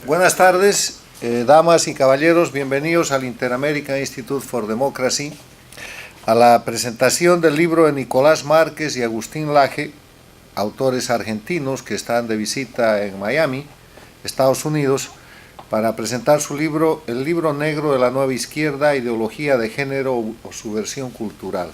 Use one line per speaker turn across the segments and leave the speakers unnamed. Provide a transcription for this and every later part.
Buenas tardes, damas y caballeros, bienvenidos al Inter-American Institute for Democracy, a la presentación del libro de Nicolás Márquez y Agustín Laje, autores argentinos que están de visita en Miami, Estados Unidos, para presentar su libro, El libro negro de la nueva izquierda, ideología de género o subversión cultural.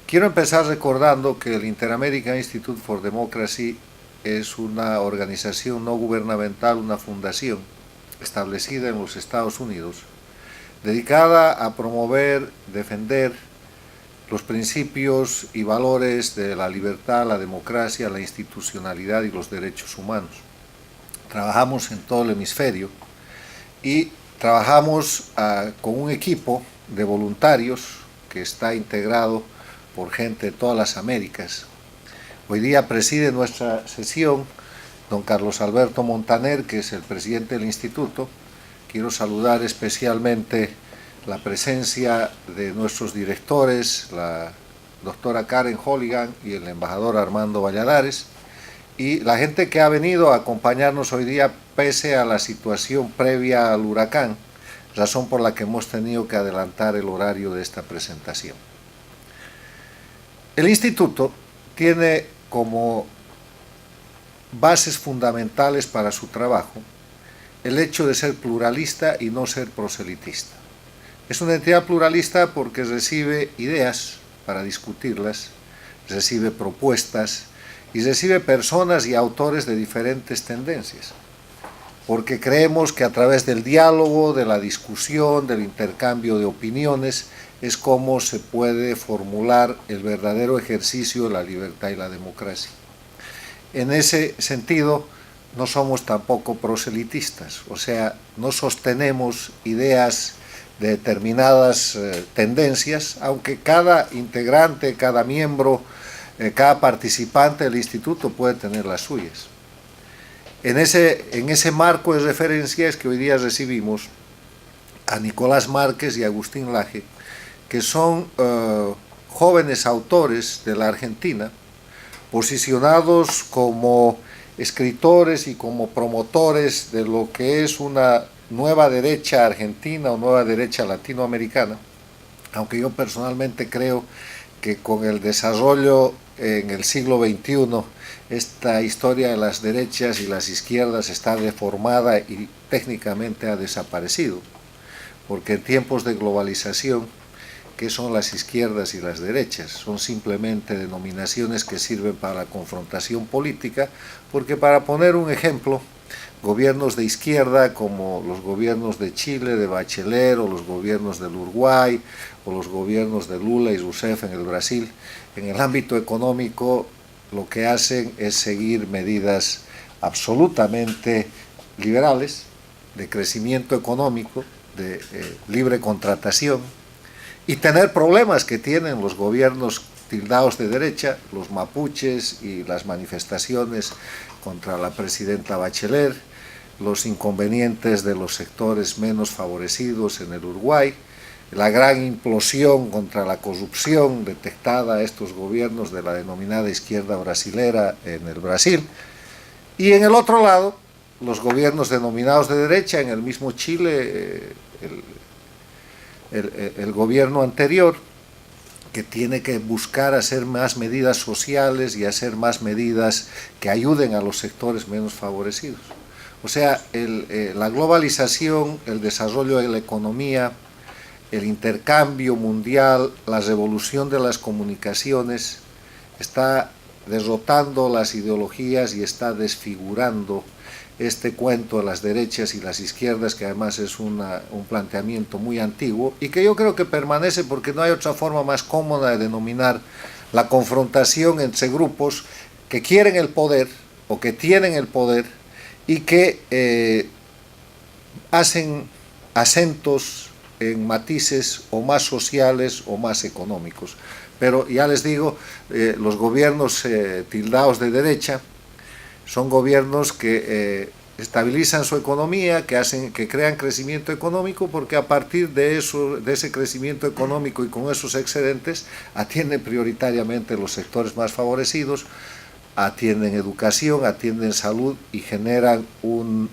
Quiero empezar recordando que el Inter-American Institute for Democracy es una organización no gubernamental, una fundación establecida en los Estados Unidos, dedicada a promover, defender los principios y valores de la libertad, la democracia, la institucionalidad y los derechos humanos. Trabajamos en todo el hemisferio y trabajamos con un equipo de voluntarios que está integrado por gente de todas las Américas. Hoy día preside nuestra sesión don Carlos Alberto Montaner, que es el presidente del instituto. Quiero saludar especialmente la presencia de nuestros directores, la doctora Karen Holligan y el embajador Armando Valladares, y la gente que ha venido a acompañarnos hoy día pese a la situación previa al huracán, razón por la que hemos tenido que adelantar el horario de esta presentación. El instituto tiene como bases fundamentales para su trabajo el hecho de ser pluralista y no ser proselitista. Es una entidad pluralista porque recibe ideas para discutirlas, recibe propuestas y recibe personas y autores de diferentes tendencias, porque creemos que a través del diálogo, de la discusión, del intercambio de opiniones, es como se puede formular el verdadero ejercicio de la libertad y la democracia. En ese sentido, no somos tampoco proselitistas, o sea, no sostenemos ideas de determinadas tendencias, aunque cada integrante, cada miembro, cada participante del instituto puede tener las suyas. En ese marco de referencia es que hoy día recibimos a Nicolás Márquez y Agustín Laje, que son jóvenes autores de la Argentina, posicionados como escritores y como promotores de lo que es una nueva derecha argentina o nueva derecha latinoamericana, aunque yo personalmente creo que con el desarrollo en el siglo XXI, esta historia de las derechas y las izquierdas está deformada y técnicamente ha desaparecido, porque en tiempos de globalización, ¿qué son las izquierdas y las derechas? Son simplemente denominaciones que sirven para la confrontación política, porque para poner un ejemplo, gobiernos de izquierda como los gobiernos de Chile, de Bachelet, o los gobiernos del Uruguay, o los gobiernos de Lula y Rousseff en el Brasil, en el ámbito económico lo que hacen es seguir medidas absolutamente liberales, de crecimiento económico, de libre contratación, y tener problemas que tienen los gobiernos tildados de derecha, los mapuches y las manifestaciones contra la presidenta Bachelet, los inconvenientes de los sectores menos favorecidos en el Uruguay, la gran implosión contra la corrupción detectada a estos gobiernos de la denominada izquierda brasilera en el Brasil, y en el otro lado, los gobiernos denominados de derecha, en el mismo Chile, el gobierno anterior, que tiene que buscar hacer más medidas sociales y hacer más medidas que ayuden a los sectores menos favorecidos. O sea, la globalización, el desarrollo de la economía, el intercambio mundial, la revolución de las comunicaciones, está derrotando las ideologías y está desfigurando este cuento de las derechas y las izquierdas, que además es un planteamiento muy antiguo y que yo creo que permanece porque no hay otra forma más cómoda de denominar la confrontación entre grupos que quieren el poder o que tienen el poder y que hacen acentos en matices o más sociales o más económicos. Pero ya les digo, los gobiernos tildados de derecha son gobiernos que estabilizan su economía, que crean crecimiento económico, porque a partir de ese crecimiento económico y con esos excedentes atienden prioritariamente los sectores más favorecidos, atienden educación, atienden salud y generan un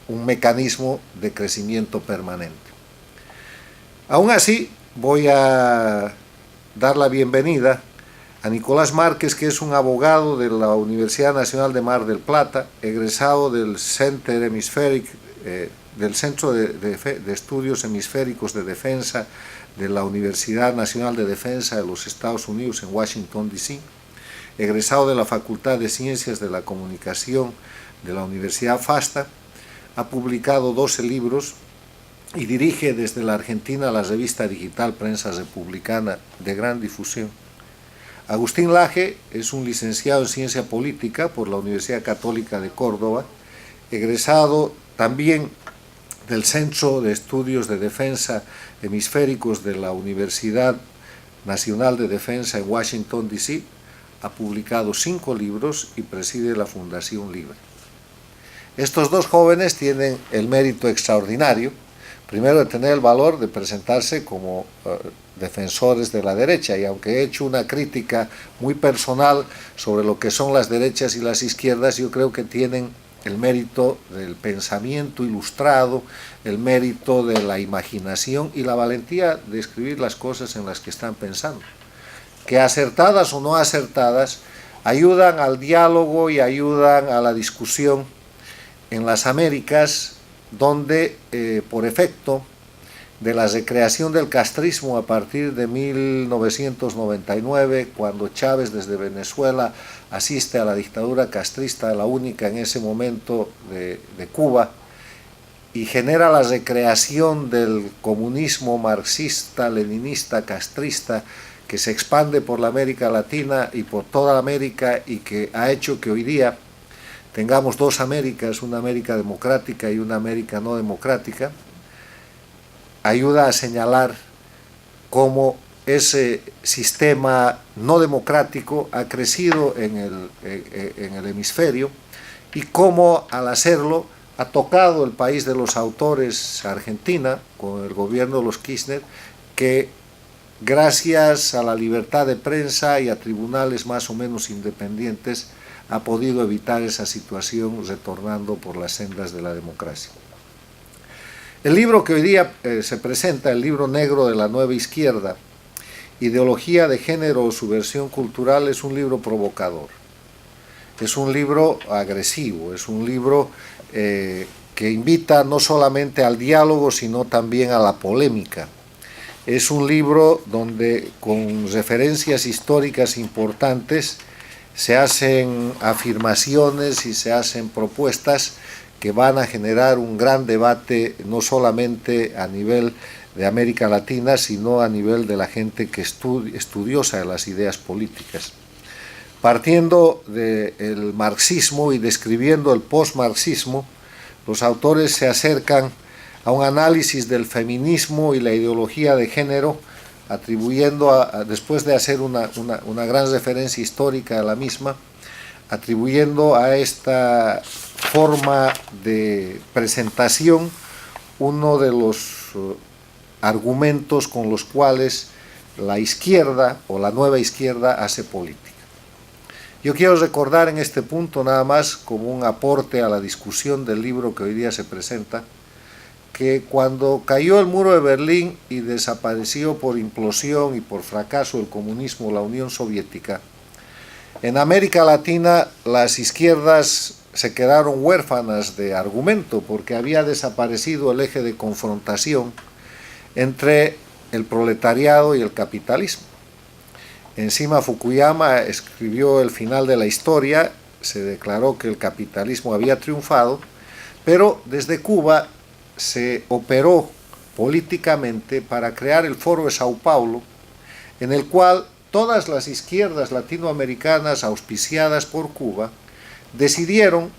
un mecanismo de crecimiento permanente. Aún así, voy a dar la bienvenida a Nicolás Márquez, que es un abogado de la Universidad Nacional de Mar del Plata, egresado del Centro de Estudios Hemisféricos de Defensa de la Universidad Nacional de Defensa de los Estados Unidos en Washington, D.C., egresado de la Facultad de Ciencias de la Comunicación de la Universidad FASTA, ha publicado 12 libros y dirige desde la Argentina la revista digital Prensa Republicana, de gran difusión. Agustín Laje es un licenciado en Ciencia Política por la Universidad Católica de Córdoba, egresado también del Centro de Estudios de Defensa Hemisféricos de la Universidad Nacional de Defensa en Washington, D.C., ha publicado 5 libros y preside la Fundación Libre. Estos dos jóvenes tienen el mérito extraordinario, primero, de tener el valor de presentarse como defensores de la derecha, y aunque he hecho una crítica muy personal sobre lo que son las derechas y las izquierdas, yo creo que tienen el mérito del pensamiento ilustrado, el mérito de la imaginación y la valentía de escribir las cosas en las que están pensando, que acertadas o no acertadas, ayudan al diálogo y ayudan a la discusión en las Américas, donde por efecto de la recreación del castrismo a partir de 1999, cuando Chávez desde Venezuela asiste a la dictadura castrista, la única en ese momento de Cuba, y genera la recreación del comunismo marxista, leninista, castrista, que se expande por la América Latina y por toda América, y que ha hecho que hoy día tengamos dos Américas, una América democrática y una América no democrática, ayuda a señalar cómo ese sistema no democrático ha crecido en el hemisferio, y cómo al hacerlo ha tocado el país de los autores, Argentina, con el gobierno de los Kirchner, que gracias a la libertad de prensa y a tribunales más o menos independientes ha podido evitar esa situación, retornando por las sendas de la democracia. El libro que hoy día se presenta, el libro negro de la nueva izquierda, Ideología de Género o Subversión Cultural, es un libro provocador, es un libro agresivo, es un libro que invita no solamente al diálogo, sino también a la polémica. Es un libro donde, con referencias históricas importantes, se hacen afirmaciones y se hacen propuestas que van a generar un gran debate, no solamente a nivel de América Latina, sino a nivel de la gente que estudiosa de las ideas políticas. Partiendo del marxismo y describiendo el postmarxismo, los autores se acercan a un análisis del feminismo y la ideología de género, atribuyendo, después de hacer una gran referencia histórica a la misma, atribuyendo a esta forma de presentación uno de los argumentos con los cuales la izquierda o la nueva izquierda hace política. Yo quiero recordar en este punto, nada más como un aporte a la discusión del libro que hoy día se presenta, que cuando cayó el muro de Berlín y desapareció por implosión y por fracaso el comunismo la Unión Soviética, en América Latina las izquierdas se quedaron huérfanas de argumento, porque había desaparecido el eje de confrontación entre el proletariado y el capitalismo. Encima, Fukuyama escribió El final de la historia, se declaró que el capitalismo había triunfado, pero desde Cuba se operó políticamente para crear el Foro de Sao Paulo, en el cual todas las izquierdas latinoamericanas auspiciadas por Cuba decidieron,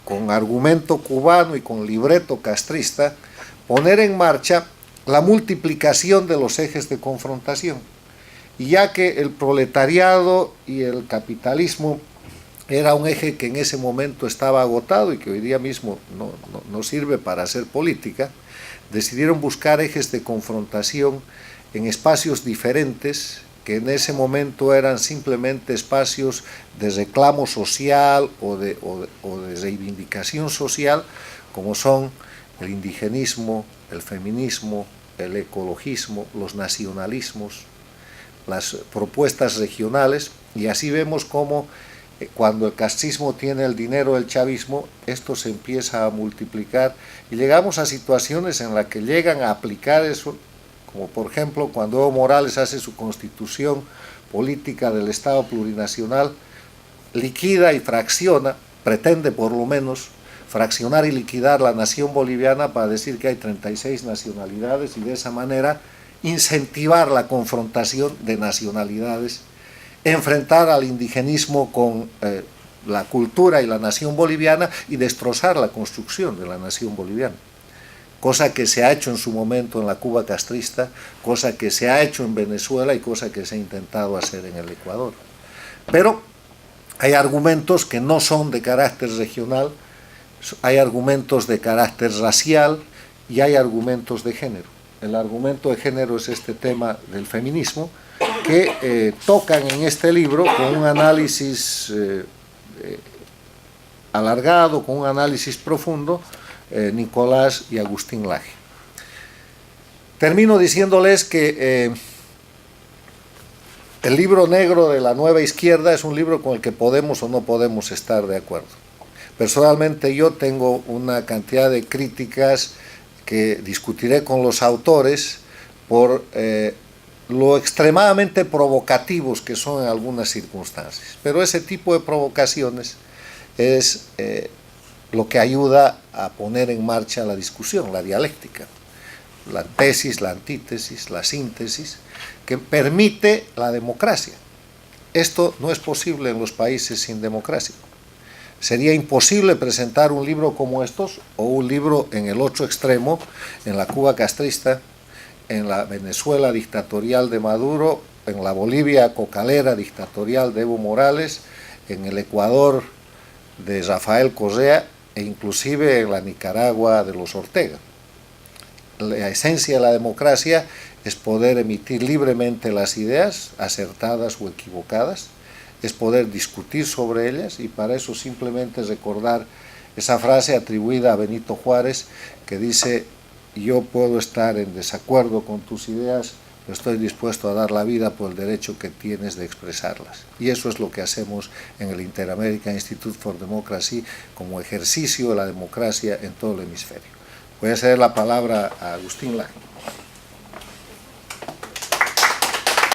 con argumento cubano y con libreto castrista, poner en marcha la multiplicación de los ejes de confrontación. Y ya que el proletariado y el capitalismo era un eje que en ese momento estaba agotado y que hoy día mismo no sirve para hacer política, decidieron buscar ejes de confrontación en espacios diferentes, que en ese momento eran simplemente espacios de reclamo social o de reivindicación social, como son el indigenismo, el feminismo, el ecologismo, los nacionalismos, las propuestas regionales, y así vemos cómo cuando el castrismo tiene el dinero del chavismo, esto se empieza a multiplicar y llegamos a situaciones en las que llegan a aplicar eso, como por ejemplo cuando Evo Morales hace su constitución política del Estado plurinacional, liquida y fracciona, pretende por lo menos fraccionar y liquidar la nación boliviana para decir que hay 36 nacionalidades y de esa manera incentivar la confrontación de nacionalidades, enfrentar al indigenismo con la cultura y la nación boliviana y destrozar la construcción de la nación boliviana. Cosa que se ha hecho en su momento en la Cuba castrista, cosa que se ha hecho en Venezuela y cosa que se ha intentado hacer en el Ecuador. Pero hay argumentos que no son de carácter regional, hay argumentos de carácter racial y hay argumentos de género. El argumento de género es este tema del feminismo, que tocan en este libro con un análisis alargado, con un análisis profundo, Nicolás y Agustín Laje. Termino diciéndoles que el libro negro de la nueva izquierda es un libro con el que podemos o no podemos estar de acuerdo. Personalmente yo tengo una cantidad de críticas que discutiré con los autores por lo extremadamente provocativos que son en algunas circunstancias. Pero ese tipo de provocaciones es lo que ayuda a poner en marcha la discusión, la dialéctica, la tesis, la antítesis, la síntesis, que permite la democracia. Esto no es posible en los países sin democracia. Sería imposible presentar un libro como estos o un libro en el otro extremo, en la Cuba castrista, en la Venezuela dictatorial de Maduro, en la Bolivia cocalera dictatorial de Evo Morales, en el Ecuador de Rafael Correa e inclusive en la Nicaragua de los Ortega. La esencia de la democracia es poder emitir libremente las ideas, acertadas o equivocadas, es poder discutir sobre ellas, y para eso simplemente recordar esa frase atribuida a Benito Juárez que dice: yo puedo estar en desacuerdo con tus ideas, pero estoy dispuesto a dar la vida por el derecho que tienes de expresarlas. Y eso es lo que hacemos en el Inter-American Institute for Democracy como ejercicio de la democracia en todo el hemisferio. Voy a ceder la palabra a Agustín Laje.